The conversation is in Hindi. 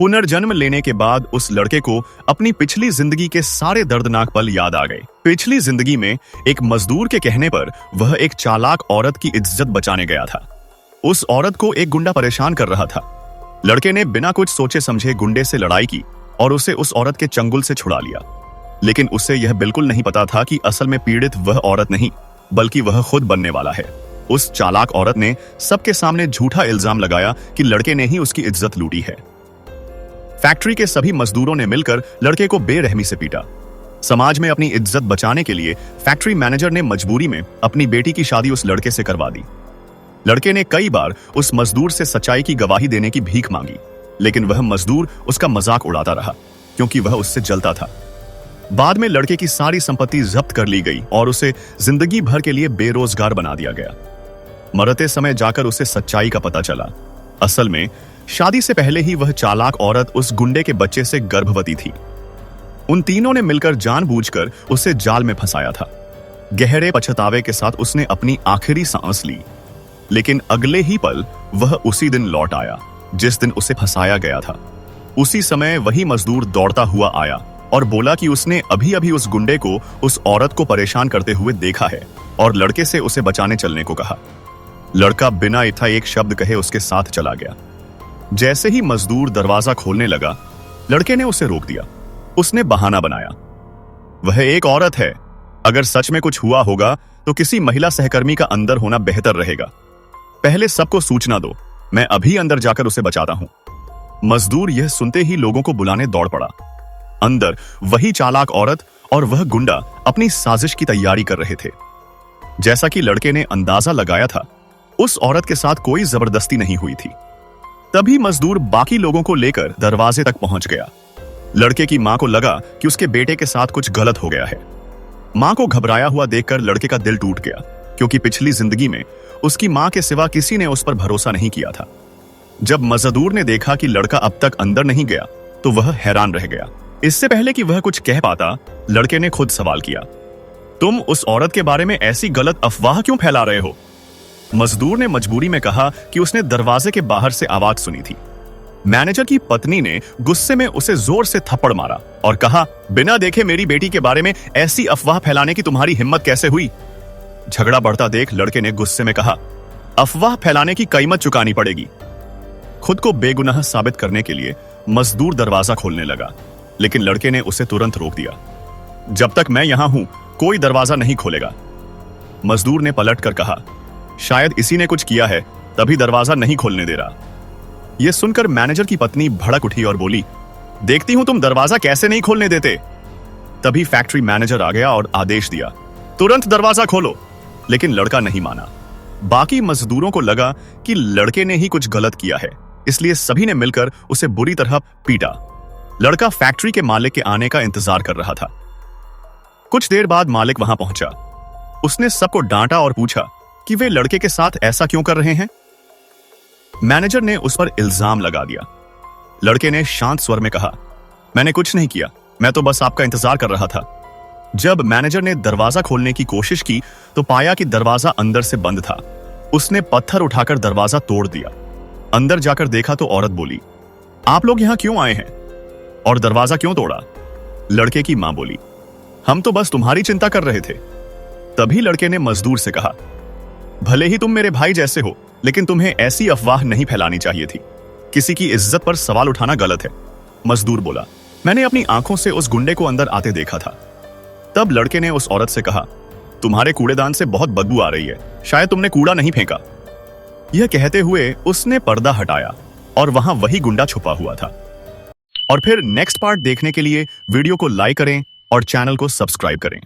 पुनर्जन्म लेने के बाद उस लड़के को अपनी पिछली जिंदगी के सारे दर्दनाक पल याद आ गए। पिछली जिंदगी में एक मजदूर के कहने पर वह एक चालाक औरत की इज्जत बचाने गया था। उस औरत को एक गुंडा परेशान कर रहा था। लड़के ने बिना कुछ सोचे समझे गुंडे से लड़ाई की और उसे उस औरत के चंगुल से छुड़ा लिया। लेकिन उसे यह बिल्कुल नहीं पता था कि असल में पीड़ित वह औरत नहीं बल्कि वह खुद बनने वाला है। उस चालाक औरत ने सबके सामने झूठा इल्जाम लगाया कि लड़के ने ही उसकी इज्जत लूटी है। फैक्ट्री के सभी मजदूरों ने मिलकर लड़के को बेरहमी से पीटा। समाज में अपनी इज्जत बचाने के लिए फैक्ट्री मैनेजर ने मजबूरी में अपनी बेटी की शादी उस लड़के से करवा दी। लड़के ने कई बार उस मजदूर से सच्चाई की गवाही देने की भीख मांगी, लेकिन वह मजदूर उसका मजाक उड़ाता रहा क्योंकि वह उससे जलता था। बाद में लड़के की सारी संपत्ति जब्त कर ली गई और उसे जिंदगी भर के लिए बेरोजगार बना दिया गया। मरते समय जाकर उसे सच्चाई का पता चला। असल में शादी से पहले ही वह चालाक औरत उस गुंडे के बच्चे से गर्भवती थी। उन तीनों ने मिलकर जानबूझकर उसे जाल में फंसाया था। गहरे पछतावे के साथ उसने अपनी आखिरी सांस ली, लेकिन अगले ही पल वह उसी दिन लौट आया जिस दिन उसे फंसाया गया था। उसी समय वही मजदूर दौड़ता हुआ आया और बोला कि उसने अभी अभी उस गुंडे को उस औरत को परेशान करते हुए देखा है और लड़के से उसे बचाने चलने को कहा। लड़का बिना इतना एक शब्द कहे उसके साथ चला गया। जैसे ही मजदूर दरवाजा खोलने लगा, लड़के ने उसे रोक दिया। उसने बहाना बनाया, वह एक औरत है, अगर सच में कुछ हुआ होगा तो किसी महिला सहकर्मी का अंदर होना बेहतर रहेगा। पहले सबको सूचना दो, मैं अभी अंदर जाकर उसे बचाता हूं। मजदूर यह सुनते ही लोगों को बुलाने दौड़ पड़ा। अंदर वही चालाक औरत और वह गुंडा अपनी साजिश की तैयारी कर रहे थे। जैसा कि लड़के ने अंदाजा लगाया था, उस औरत के साथ कोई जबरदस्ती नहीं हुई थी। तभी मजदूर बाकी लोगों को लेकर दरवाजे तक पहुंच गया। लड़के की मां को लगा कि उसके बेटे के साथ कुछ गलत हो गया है। मां को घबराया हुआ देखकर लड़के का दिल टूट गया, क्योंकि पिछली जिंदगी में उसकी मां के सिवा किसी ने उस पर भरोसा नहीं किया था। जब मजदूर ने देखा कि लड़का अब तक अंदर नहीं गया तो वह हैरान रह गया। इससे पहले कि वह कुछ कह पाता, लड़के ने खुद सवाल किया, तुम उस औरत के बारे में ऐसी गलत अफवाह क्यों फैला रहे हो? मजदूर ने मजबूरी में कहा कि उसने दरवाजे के बाहर से आवाज सुनी थी। मैनेजर की पत्नी ने गुस्से में उसे जोर से थप्पड़ मारा और कहा, बिना देखे मेरी बेटी के बारे में ऐसी अफवाह फैलाने की तुम्हारी हिम्मत कैसे हुई? झगड़ा बढ़ता देख लड़के ने गुस्से में कहा, अफवाह फैलाने की कीमत चुकानी पड़ेगी। खुद को बेगुनाह साबित करने के लिए मजदूर दरवाजा खोलने लगा, लेकिन लड़के ने उसे तुरंत रोक दिया। जब तक मैं यहां हूं कोई दरवाजा नहीं खोलेगा। मजदूर ने पलटकर कहा, शायद इसी ने कुछ किया है तभी दरवाजा नहीं खोलने दे रहा। यह सुनकर मैनेजर की पत्नी भड़क उठी और बोली, देखती हूं तुम दरवाजा कैसे नहीं खोलने देते। तभी फैक्ट्री मैनेजर आ गया और आदेश दिया, तुरंत दरवाजा खोलो। लेकिन लड़का नहीं माना। बाकी मजदूरों को लगा कि लड़के ने ही कुछ गलत किया है, इसलिए सभी ने मिलकर उसे बुरी तरह पीटा। लड़का फैक्ट्री के मालिक के आने का इंतजार कर रहा था। कुछ देर बाद मालिक वहां पहुंचा। उसने सबको डांटा और पूछा कि वे लड़के के साथ ऐसा क्यों कर रहे हैं। मैनेजर ने उस पर इल्जाम लगा दिया। लड़के ने शांत स्वर में कहा, मैंने कुछ नहीं किया, मैं तो बस आपका इंतजार कर रहा था। जब मैनेजर ने दरवाजा खोलने की कोशिश की तो पाया कि दरवाजा अंदर से बंद था। उसने पत्थर उठाकर दरवाजा तोड़ दिया। अंदर जाकर देखा तो औरत बोली, आप लोग यहां क्यों आए हैं और दरवाजा क्यों तोड़ा? लड़के की मां बोली, हम तो बस तुम्हारी चिंता कर रहे थे। तभी लड़के ने मजदूर से कहा, भले ही तुम मेरे भाई जैसे हो, लेकिन तुम्हें ऐसी अफवाह नहीं फैलानी चाहिए थी। किसी की इज्जत पर सवाल उठाना गलत है। मजदूर बोला, मैंने अपनी आंखों से उस गुंडे को अंदर आते देखा था। तब लड़के ने उस औरत से कहा, तुम्हारे कूड़ेदान से बहुत बदबू आ रही है, शायद तुमने कूड़ा नहीं फेंका। यह कहते हुए उसने पर्दा हटाया और वहां वही गुंडा छुपा हुआ था। और फिर नेक्स्ट पार्ट देखने के लिए वीडियो को लाइक करें और चैनल को सब्सक्राइब करें।